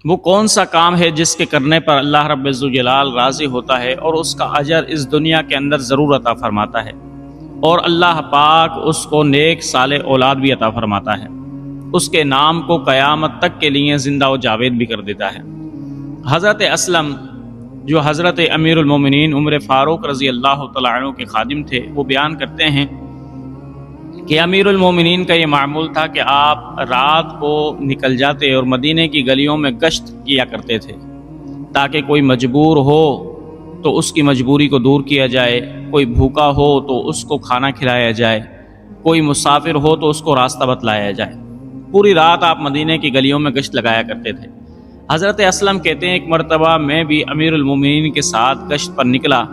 وہ کون سا کام ہے جس کے کرنے پر اللہ رب الجلال راضی ہوتا ہے اور اس کا اجر اس دنیا کے اندر ضرور عطا فرماتا ہے، اور اللہ پاک اس کو نیک صالح اولاد بھی عطا فرماتا ہے، اس کے نام کو قیامت تک کے لیے زندہ و جاوید بھی کر دیتا ہے۔ حضرت اسلم جو حضرت امیر المومنین عمر فاروق رضی اللہ تعالیٰ عنہ کے خادم تھے، وہ بیان کرتے ہیں کہ امیر المومنین کا یہ معمول تھا کہ آپ رات کو نکل جاتے اور مدینے کی گلیوں میں گشت کیا کرتے تھے تاکہ کوئی مجبور ہو تو اس کی مجبوری کو دور کیا جائے، کوئی بھوکا ہو تو اس کو کھانا کھلایا جائے، کوئی مسافر ہو تو اس کو راستہ بتلایا جائے۔ پوری رات آپ مدینے کی گلیوں میں گشت لگایا کرتے تھے۔ حضرت اسلم کہتے ہیں ایک مرتبہ میں بھی امیر المومنین کے ساتھ گشت پر نکلا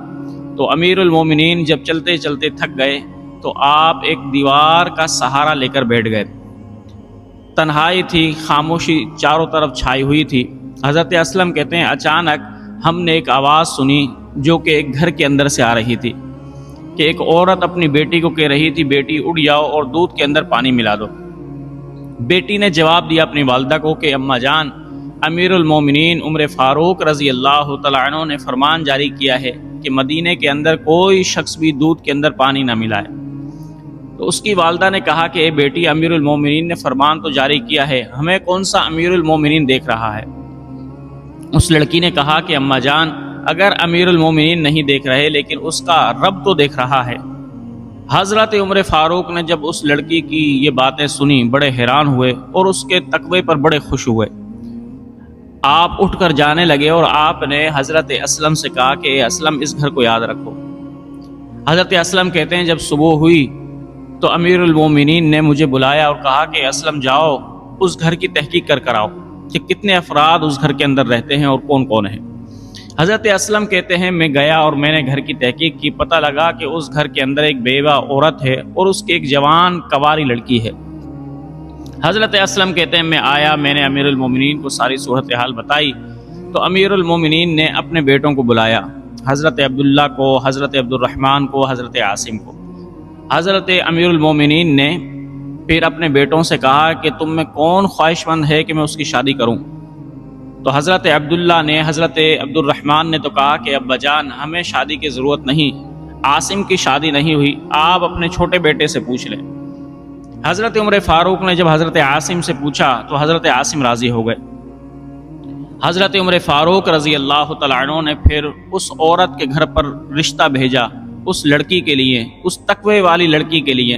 تو امیر المومنین جب چلتے چلتے تھک گئے تو آپ ایک دیوار کا سہارا لے کر بیٹھ گئے۔ تنہائی تھی، خاموشی چاروں طرف چھائی ہوئی تھی۔ حضرت اسلم کہتے ہیں اچانک ہم نے ایک آواز سنی جو کہ ایک گھر کے اندر سے آ رہی تھی کہ ایک عورت اپنی بیٹی کو کہہ رہی تھی بیٹی اٹھ جاؤ اور دودھ کے اندر پانی ملا دو۔ بیٹی نے جواب دیا اپنی والدہ کو کہ اماں جان، امیر المومنین عمر فاروق رضی اللہ تعالیٰ عنہ نے فرمان جاری کیا ہے کہ مدینے کے اندر کوئی شخص بھی دودھ کے اندر پانی نہ ملائے۔ تو اس کی والدہ نے کہا کہ اے بیٹی، امیر المومنین نے فرمان تو جاری کیا ہے، ہمیں کون سا امیر المومنین دیکھ رہا ہے؟ اس لڑکی نے کہا کہ اماں جان، اگر امیر المومنین نہیں دیکھ رہے لیکن اس کا رب تو دیکھ رہا ہے۔ حضرت عمر فاروق نے جب اس لڑکی کی یہ باتیں سنی بڑے حیران ہوئے اور اس کے تقوی پر بڑے خوش ہوئے۔ آپ اٹھ کر جانے لگے اور آپ نے حضرت اسلم سے کہا کہ اے اسلم، اس گھر کو یاد رکھو۔ حضرت اسلم کہتے ہیں جب صبح ہوئی تو امیر المومنین نے مجھے بلایا اور کہا کہ اسلم جاؤ اس گھر کی تحقیق کر آؤ کہ کتنے افراد اس گھر کے اندر رہتے ہیں اور کون کون ہیں۔ حضرت اسلم کہتے ہیں میں گیا اور میں نے گھر کی تحقیق کی، پتہ لگا کہ اس گھر کے اندر ایک بیوہ عورت ہے اور اس کی ایک جوان کنواری لڑکی ہے۔ حضرت اسلم کہتے ہیں میں آیا، میں نے امیر المومنین کو ساری صورتحال بتائی تو امیر المومنین نے اپنے بیٹوں کو بلایا، حضرت عبداللہ کو، حضرت عبد الرحمن کو، حضرت عاصم کو۔ حضرت امیر المومنین نے پھر اپنے بیٹوں سے کہا کہ تم میں کون خواہش مند ہے کہ میں اس کی شادی کروں؟ تو حضرت عبداللہ نے، حضرت عبد الرحمن نے تو کہا کہ ابا جان ہمیں شادی کی ضرورت نہیں، عاصم کی شادی نہیں ہوئی، آپ اپنے چھوٹے بیٹے سے پوچھ لیں۔ حضرت عمر فاروق نے جب حضرت عاصم سے پوچھا تو حضرت عاصم راضی ہو گئے۔ حضرت عمر فاروق رضی اللہ تعالیٰ عنہ نے پھر اس عورت کے گھر پر رشتہ بھیجا اس لڑکی کے لیے، اس تقوی والی لڑکی کے لیے۔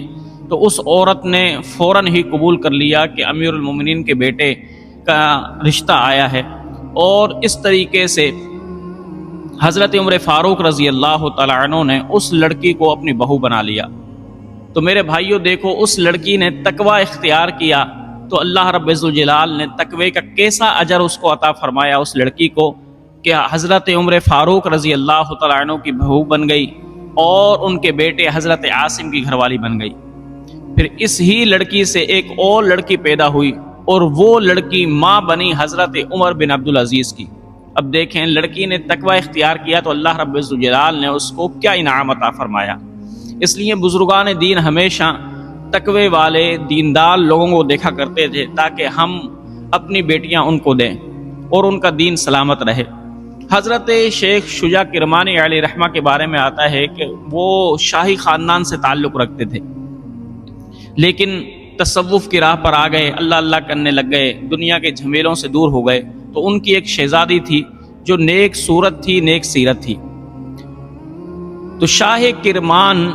تو اس عورت نے فوراً ہی قبول کر لیا کہ امیر المومنین کے بیٹے کا رشتہ آیا ہے، اور اس طریقے سے حضرت عمر فاروق رضی اللہ تعالیٰ عنہ نے اس لڑکی کو اپنی بہو بنا لیا۔ تو میرے بھائیوں دیکھو، اس لڑکی نے تقوی اختیار کیا تو اللہ رب الجلال نے تقوی کا کیسا اجر اس کو عطا فرمایا اس لڑکی کو کہ حضرت عمر فاروق رضی اللہ تعالیٰ عنہ کی بہو بن گئی اور ان کے بیٹے حضرت عاصم کی گھر والی بن گئی۔ پھر اس ہی لڑکی سے ایک اور لڑکی پیدا ہوئی اور وہ لڑکی ماں بنی حضرت عمر بن عبدالعزیز کی۔ اب دیکھیں، لڑکی نے تقوی اختیار کیا تو اللہ رب الجلال نے اس کو کیا انعام عطا فرمایا۔ اس لیے بزرگان دین ہمیشہ تقوی والے دیندار لوگوں کو دیکھا کرتے تھے تاکہ ہم اپنی بیٹیاں ان کو دیں اور ان کا دین سلامت رہے۔ حضرت شیخ شجاع کرمانی علیہ رحمہ کے بارے میں آتا ہے کہ وہ شاہی خاندان سے تعلق رکھتے تھے، لیکن تصوف کی راہ پر آ گئے، اللہ اللہ کرنے لگ گئے، دنیا کے جھمیلوں سے دور ہو گئے۔ تو ان کی ایک شہزادی تھی جو نیک صورت تھی، نیک سیرت تھی۔ تو شاہ کرمان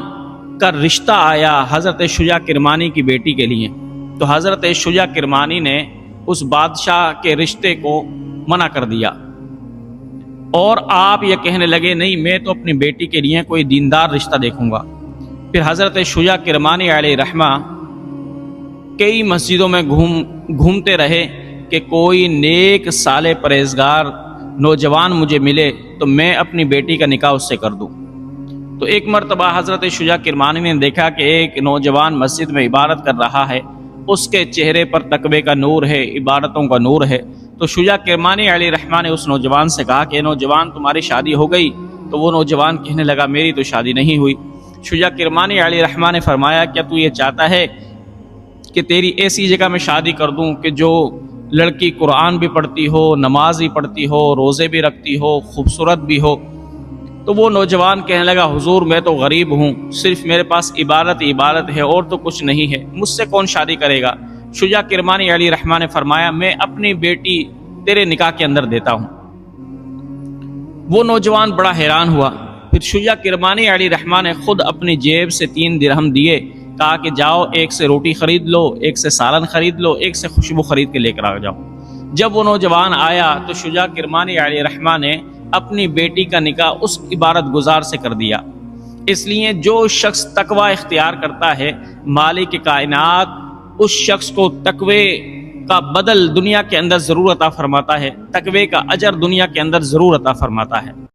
کا رشتہ آیا حضرت شجاع کرمانی کی بیٹی کے لیے، تو حضرت شجاع کرمانی نے اس بادشاہ کے رشتے کو منع کر دیا اور آپ یہ کہنے لگے نہیں، میں تو اپنی بیٹی کے لیے کوئی دیندار رشتہ دیکھوں گا۔ پھر حضرت شجاع کرمانی علیہ رحمہ کئی مسجدوں میں گھومتے رہے کہ کوئی نیک صالح پرہیزگار نوجوان مجھے ملے تو میں اپنی بیٹی کا نکاح اس سے کر دوں۔ تو ایک مرتبہ حضرت شجاع کرمانی نے دیکھا کہ ایک نوجوان مسجد میں عبادت کر رہا ہے، اس کے چہرے پر تقوی کا نور ہے، عبادتوں کا نور ہے۔ تو شجاع کرمانی علیہ رحمہ نے اس نوجوان سے کہا کہ نوجوان تمہاری شادی ہو گئی؟ تو وہ نوجوان کہنے لگا میری تو شادی نہیں ہوئی۔ شجاع کرمانی علیہ رحمہ نے فرمایا کیا تو یہ چاہتا ہے کہ تیری ایسی جگہ میں شادی کر دوں کہ جو لڑکی قرآن بھی پڑھتی ہو، نماز بھی پڑھتی ہو، روزے بھی رکھتی ہو، خوبصورت بھی ہو، تو وہ نوجوان کہنے لگا حضور میں تو غریب ہوں، صرف میرے پاس عبادت ہے اور تو کچھ نہیں ہے، مجھ سے کون شادی کرے گا؟ شجاع کرمانی علیہ الرحمہ نے فرمایا میں اپنی بیٹی تیرے نکاح کے اندر دیتا ہوں۔ وہ نوجوان بڑا حیران ہوا۔ پھر شجاع کرمانی علیہ الرحمہ نے خود اپنی جیب سے 3 درہم دیے، کہا کہ جاؤ ایک سے روٹی خرید لو، ایک سے سالن خرید لو، ایک سے خوشبو خرید کے لے کر آ جاؤ۔ جب وہ نوجوان آیا تو شجاع کرمانی علیہ الرحمہ نے اپنی بیٹی کا نکاح اس عبادت گزار سے کر دیا۔ اس لیے جو شخص تقوی اختیار کرتا ہے، مالک کائنات اس شخص کو تقوی کا بدل دنیا کے اندر ضرور عطا فرماتا ہے، تقوی کا اجر دنیا کے اندر ضرور عطا فرماتا ہے۔